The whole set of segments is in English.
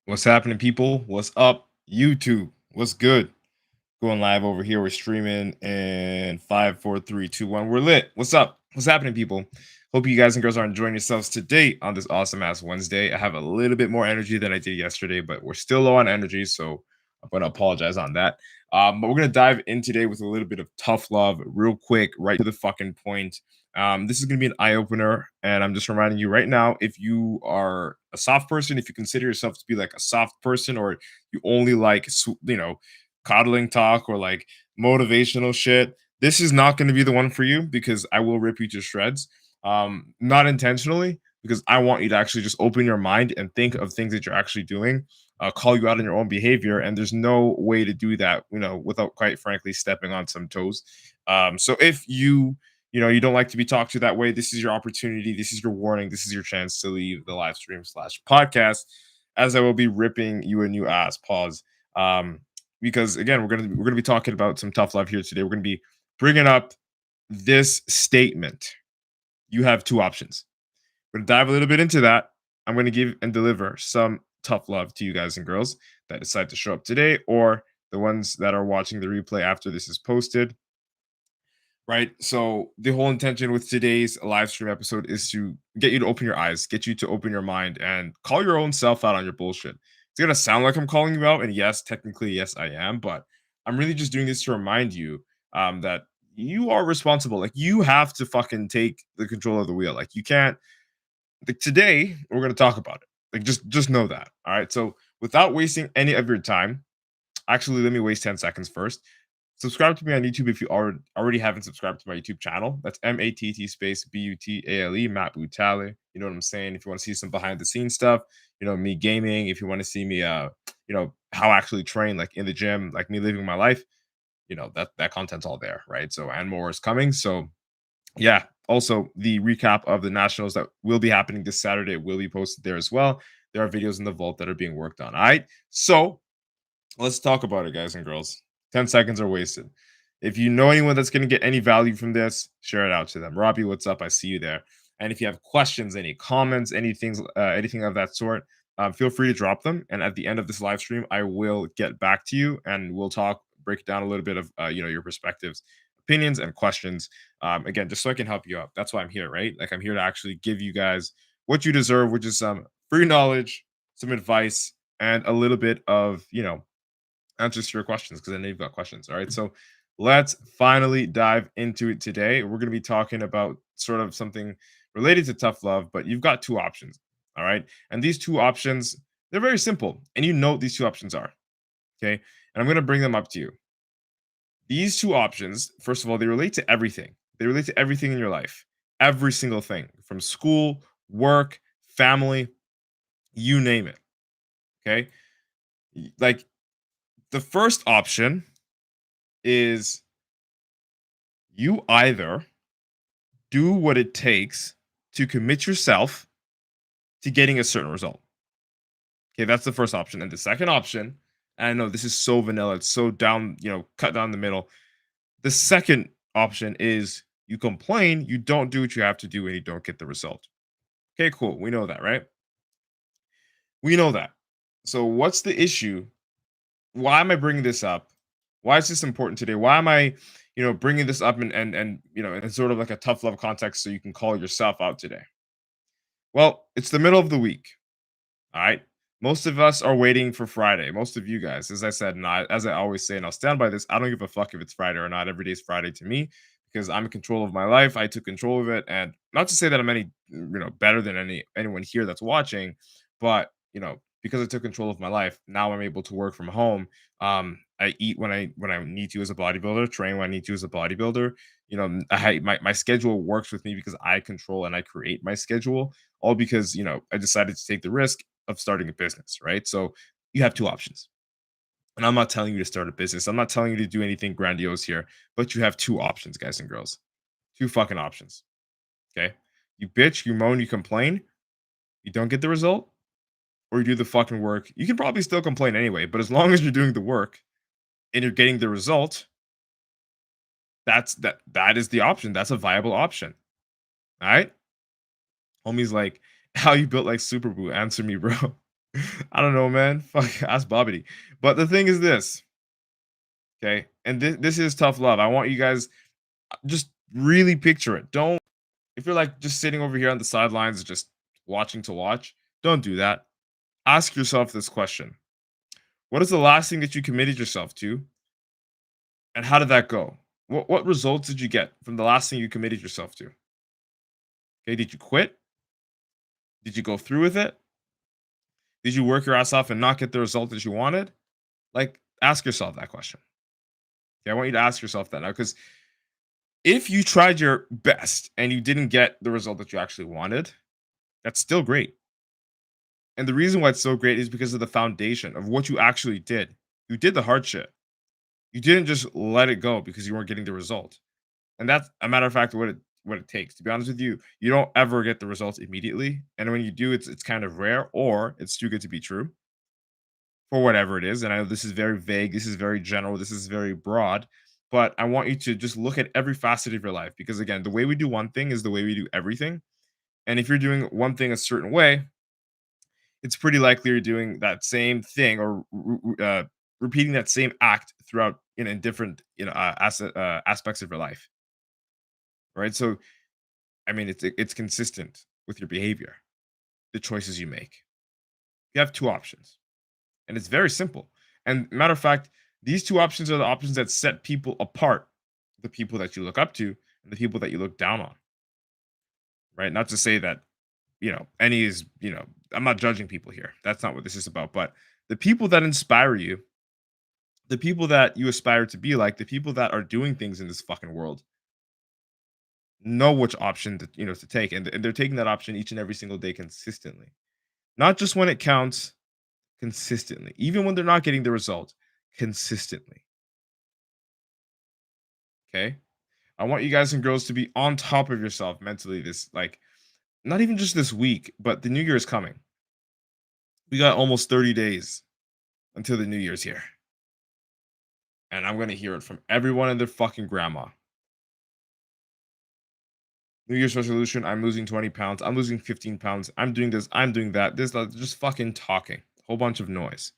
What's happening, people? What's up, YouTube? What's good? Going live over here. We're streaming in 5, 4, 3, 2, 1. We're lit. What's up? What's happening, people? Hope you guys and girls are enjoying yourselves today on this awesome ass Wednesday. I have a little bit more energy than I did yesterday, but we're still low on energy, so I'm going to apologize on that. But we're going to dive in today with a little bit of tough love, real quick, right to the fucking point. This is going to be an eye opener, and I'm just reminding you right now, if you are a soft person, if you consider yourself to be like a soft person, or you only like coddling talk or like motivational shit, this is not going to be the one for you, because I will rip you to shreds. Not intentionally, because I want you to actually just open your mind and think of things that you're actually doing, call you out on your own behavior, and there's no way to do that, without, quite frankly, stepping on some toes. So if you don't like to be talked to that way, this is your opportunity, this is your warning, this is your chance to leave the live stream slash podcast, as I will be ripping you a new ass. Pause. Because again, we're gonna be talking about some tough love here today. We're gonna be bringing up this statement: you have two options. We're gonna dive a little bit into that. I'm gonna give and deliver some tough love to you guys and girls that decide to show up today, or the ones that are watching the replay after this is posted. Right. So the whole intention with today's live stream episode is to get you to open your eyes, get you to open your mind, and call your own self out on your bullshit. It's gonna sound like I'm calling you out, and yes, technically, yes, I am, but I'm really just doing this to remind you that you are responsible. Like, you have to fucking take the control of the wheel. Like, you can't. Like, today, we're gonna talk about it. Like, just know that. All right. So without wasting any of your time, actually, let me waste 10 seconds first. Subscribe to me on YouTube if you already haven't subscribed to my YouTube channel. That's MATT space BUTALE, Matt Butale. You know what I'm saying? If you want to see some behind the scenes stuff, me gaming, if you want to see me how I actually train, like in the gym, like me living my life, that content's all there, right? So, and more is coming. So yeah. Also, the recap of the nationals that will be happening this Saturday will be posted there as well. There are videos in the vault that are being worked on. All right. So let's talk about it, guys and girls. 10 seconds are wasted. If you know anyone that's going to get any value from this, share it out to them. Robbie, what's up? I see you there. And if you have questions, any comments, anything of that sort, feel free to drop them. And at the end of this live stream, I will get back to you, and we'll break down a little bit of your perspectives, opinions, and questions. Again, just so I can help you out. That's why I'm here, right? Like, I'm here to actually give you guys what you deserve, which is some free knowledge, some advice, and a little bit of answers to your questions, because I know you've got questions. All right. So let's finally dive into it today. We're going to be talking about sort of something related to tough love, but you've got two options. All right. And these two options, they're very simple. And you know what these two options are. Okay. And I'm going to bring them up to you. These two options, first of all, they relate to everything. They relate to everything in your life, every single thing, from school, work, family, you name it. Okay. Like, the first option is, you either do what it takes to commit yourself to getting a certain result. Okay, that's the first option. And the second option, and I know this is so vanilla, it's so down, cut down the middle. The second option is, you complain, you don't do what you have to do, and you don't get the result. Okay, cool. We know that, right? We know that. So, what's the issue? Why am I bringing this up? Why is this important today? Why am I, bringing this up, and in sort of like a tough love context, so you can call yourself out today? Well, it's the middle of the week. All right. Most of us are waiting for Friday. Most of you guys, as I said, and as I always say, and I'll stand by this, I don't give a fuck if it's Friday or not. Every day is Friday to me, because I'm in control of my life. I took control of it. And not to say that I'm any, better than anyone here that's watching, but, because I took control of my life, now I'm able to work from home. I eat when I need to as a bodybuilder, train when I need to as a bodybuilder. My schedule works with me because I control and I create my schedule, all because, I decided to take the risk of starting a business, right? So you have two options. And I'm not telling you to start a business. I'm not telling you to do anything grandiose here, but you have two options, guys and girls. Two fucking options. Okay. You bitch, you moan, you complain, you don't get the result, or you do the fucking work. You can probably still complain anyway, but as long as you're doing the work and you're getting the result, that is the option. That's a viable option. All right. Homie's like, how you built like Super Boo? Answer me, bro. I don't know, man. Fuck, ask Bobbity. But the thing is this, okay? And this is tough love. I want you guys just really picture it. Don't if you're like just sitting over here on the sidelines, just watching to watch, don't do that. Ask yourself this question: what is the last thing that you committed yourself to, and how did that go? What results did you get from the last thing you committed yourself to? Okay, did you quit? Did you go through with it? Did you work your ass off and not get the result that you wanted? Like, ask yourself that question. Okay, I want you to ask yourself that now, because if you tried your best and you didn't get the result that you actually wanted, that's still great. And the reason why it's so great is because of the foundation of what you actually did. You did the hard shit. You didn't just let it go because you weren't getting the result. And that's a matter of fact what it takes. To be honest with you, you don't ever get the results immediately. And when you do, it's kind of rare or it's too good to be true for whatever it is. And I know this is very vague, this is very general, this is very broad, but I want you to just look at every facet of your life because again, the way we do one thing is the way we do everything. And if you're doing one thing a certain way, it's pretty likely you're doing that same thing or repeating that same act throughout in different aspects of your life, right? So I mean, it's consistent with your behavior, the choices you make. You have two options, and it's very simple. And matter of fact, these two options are the options that set people apart: the people that you look up to and the people that you look down on. Right? Not to say that any is I'm not judging people here. That's not what this is about. But the people that inspire you, the people that you aspire to be like, the people that are doing things in this fucking world, know which option to take, and they're taking that option each and every single day consistently, not just when it counts, consistently, even when they're not getting the result, consistently. Okay, I want you guys and girls to be on top of yourself mentally. This like not even just this week, but the new year is coming. We got almost 30 days until the new year's here, and I'm gonna hear it from everyone and their fucking grandma. New Year's resolution: I'm losing 20 pounds. I'm losing 15 pounds. I'm doing this. I'm doing that. This just fucking talking. Whole bunch of noise.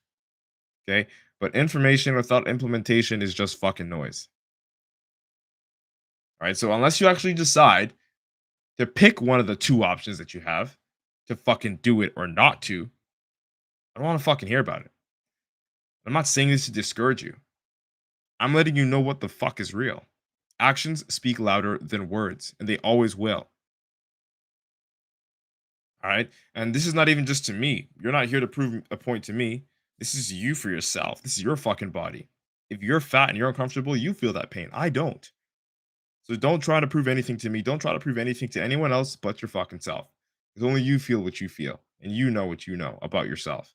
Okay. But information without implementation is just fucking noise. All right. So unless you actually decide to pick one of the two options that you have to fucking do it or not to, I don't want to fucking hear about it. I'm not saying this to discourage you. I'm letting you know what the fuck is real. Actions speak louder than words, and they always will. All right. And this is not even just to me. You're not here to prove a point to me. This is you for yourself. This is your fucking body. If you're fat and you're uncomfortable, you feel that pain. I don't. So don't try to prove anything to me. Don't try to prove anything to anyone else but your fucking self. Because only you feel what you feel and you know what you know about yourself.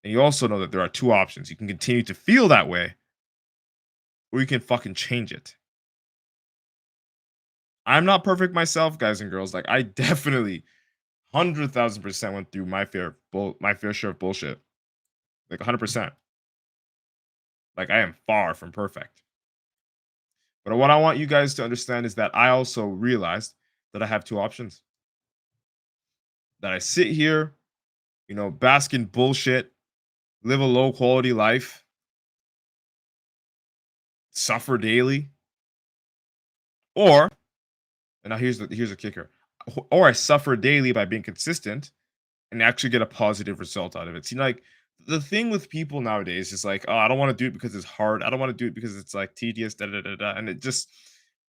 And you also know that there are two options. You can continue to feel that way or you can fucking change it. I'm not perfect myself, guys and girls. Like I definitely 100,000% went through my fair share of bullshit. Like 100%. Like I am far from perfect. But what I want you guys to understand is that I also realized that I have two options. That I sit here, bask in bullshit, live a low quality life, suffer daily, or and now here's a kicker. Or I suffer daily by being consistent and actually get a positive result out of it. See, like the thing with people nowadays is like, oh, I don't want to do it because it's hard. I don't want to do it because it's like tedious, da da da da. And it just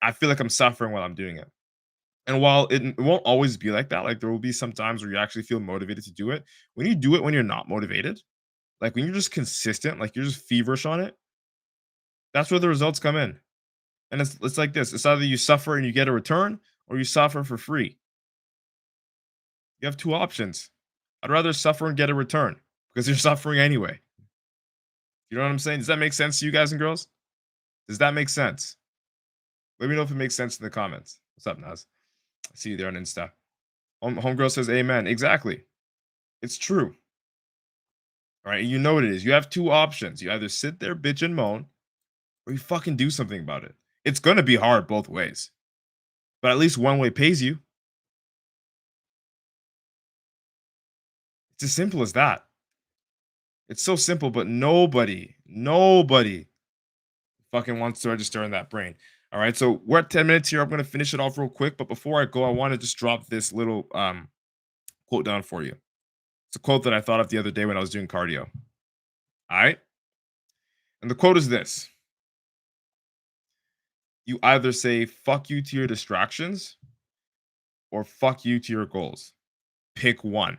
I feel like I'm suffering while I'm doing it. And while it won't always be like that, like there will be some times where you actually feel motivated to do it. When you do it when you're not motivated, like when you're just consistent, like you're just feverish on it, that's where the results come in. And it's like this. It's either you suffer and you get a return or you suffer for free. You have two options. I'd rather suffer and get a return because you're suffering anyway. You know what I'm saying? Does that make sense to you guys and girls? Does that make sense? Let me know if it makes sense in the comments. What's up, Naz? I see you there on Insta. Homegirl says amen. Exactly. It's true. All right. You know what it is. You have two options. You either sit there, bitch, and moan, or you fucking do something about it. It's going to be hard both ways, but at least one way pays you. It's as simple as that. It's so simple, but nobody fucking wants to register in that brain. All right. So we're at 10 minutes here. I'm gonna finish it off real quick. But before I go, I want to just drop this little quote down for you. It's a quote that I thought of the other day when I was doing cardio. All right. And the quote is this: you either say fuck you to your distractions or fuck you to your goals. Pick one.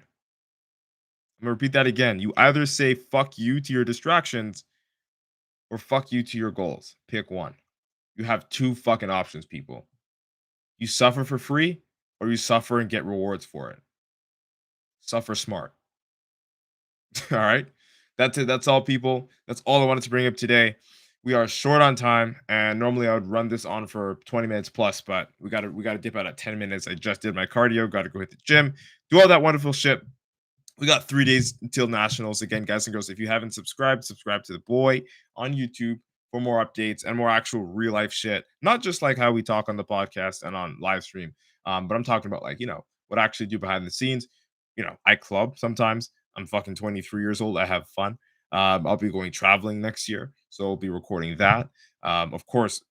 I'm gonna repeat that again. You either say fuck you to your distractions or fuck you to your goals. Pick one. You have two fucking options, people. You suffer for free or you suffer and get rewards for it. Suffer smart. All right. That's it. That's all, people. That's all I wanted to bring up today. We are short on time, and normally I would run this on for 20 minutes plus, but we gotta dip out at 10 minutes. I just did my cardio, gotta go hit the gym, do all that wonderful shit. We got 3 days until nationals. Again, guys and girls, if you haven't subscribed, subscribe to the boy on YouTube for more updates and more actual real life shit. Not just like how we talk on the podcast and on live stream, but I'm talking about, like, what I actually do behind the scenes. I club sometimes. I'm fucking 23 years old. I have fun. I'll be going traveling next year, so I'll be recording that. Of course,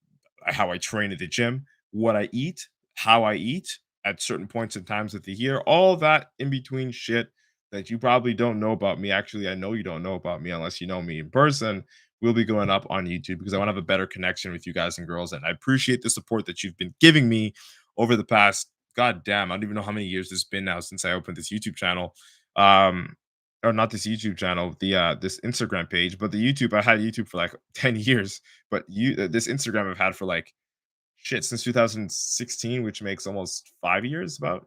how I train at the gym, what I eat, how I eat at certain points and times of the year, all that in between shit that you probably don't know about me. Actually, I know you don't know about me unless you know me in person. Will be going up on YouTube because I want to have a better connection with you guys and girls. And I appreciate the support that you've been giving me over the past, god damn, I don't even know how many years it's been now since I opened this YouTube channel. Um, or not this YouTube channel, the this Instagram page, but the YouTube, I had YouTube for like 10 years, but this Instagram I've had for like shit since 2016, which makes almost 5 years, about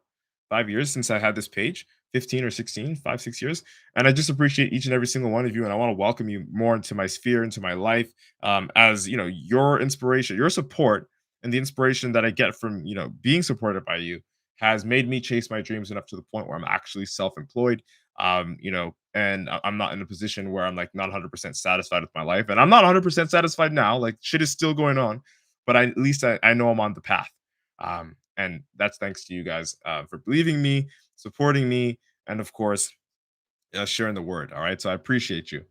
5 years since I had this page, 15 or 16, 5, 6 years. And I just appreciate each and every single one of you. And I want to welcome you more into my sphere, into my life. As your inspiration, your support, and the inspiration that I get from, being supported by you has made me chase my dreams enough to the point where I'm actually self-employed. And I'm not in a position where I'm like not 100% satisfied with my life. And I'm not 100% satisfied now. Like shit is still going on, but at least I know I'm on the path. And that's thanks to you guys for believing me, supporting me, and of course, sharing the word. All right. So I appreciate you.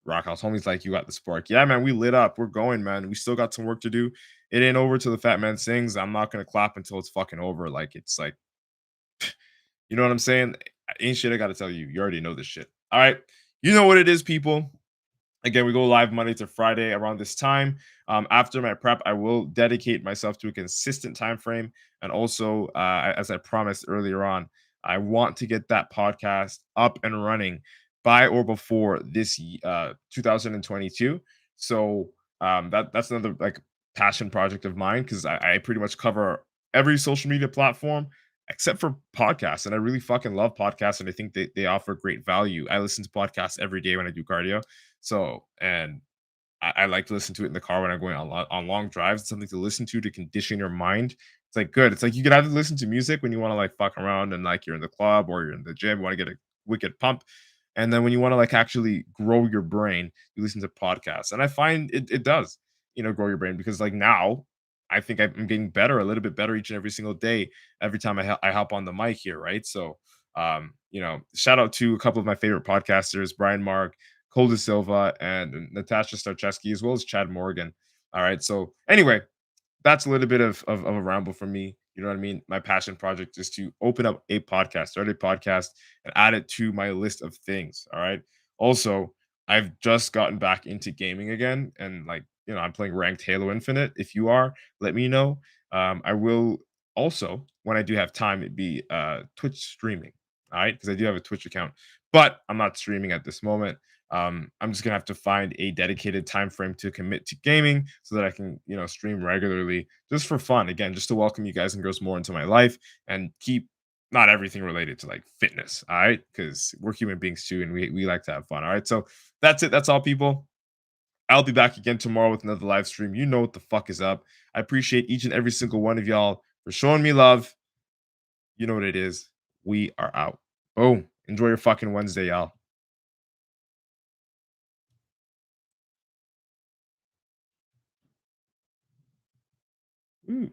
Rock House homies, like, you got the spark. Yeah, man, we lit up. We're going, man. We still got some work to do. It ain't over till the fat man sings. I'm not gonna clap until it's fucking over. Like, it's like, you know what I'm saying? Ain't shit I gotta tell you. You already know this shit. All right. You know what it is, people. Again, we go live Monday to Friday around this time. After my prep, I will dedicate myself to a consistent time frame, and also, as I promised earlier on, I want to get that podcast up and running by or before this 2022. So that's another like passion project of mine because I pretty much cover every social media platform except for podcasts, and I really fucking love podcasts, and I think they offer great value. I listen to podcasts every day when I do cardio, so, and I like to listen to it in the car when I'm going on long drives. It's something to listen to condition your mind. It's like good. It's like you could either listen to music when you want to like fuck around and like you're in the club or you're in the gym, you want to get a wicked pump. And then when you want to like actually grow your brain, you listen to podcasts. And I find it does, grow your brain because like now I think I'm getting better, a little bit better each and every single day, every time I hop on the mic here, right? So shout out to a couple of my favorite podcasters, Brian Mark, Cole De Silva, and Natasha Starcheski, as well as Chad Morgan. All right. So anyway, that's a little bit of a ramble from me. You know what I mean? My passion project is to open up a podcast, start a podcast, and add it to my list of things. All right. Also, I've just gotten back into gaming again, and like I'm playing ranked Halo Infinite. If you are, let me know. I will also, when I do have time, it be Twitch streaming. All right, because I do have a Twitch account, but I'm not streaming at this moment. I'm just gonna have to find a dedicated time frame to commit to gaming so that I can, stream regularly just for fun. Again, just to welcome you guys and girls more into my life and keep not everything related to like fitness. All right, because we're human beings too, and we like to have fun. All right, so that's it. That's all, people. I'll be back again tomorrow with another live stream. You know what the fuck is up. I appreciate each and every single one of y'all for showing me love. You know what it is. We are out. Boom. Enjoy your fucking Wednesday, y'all. Ooh.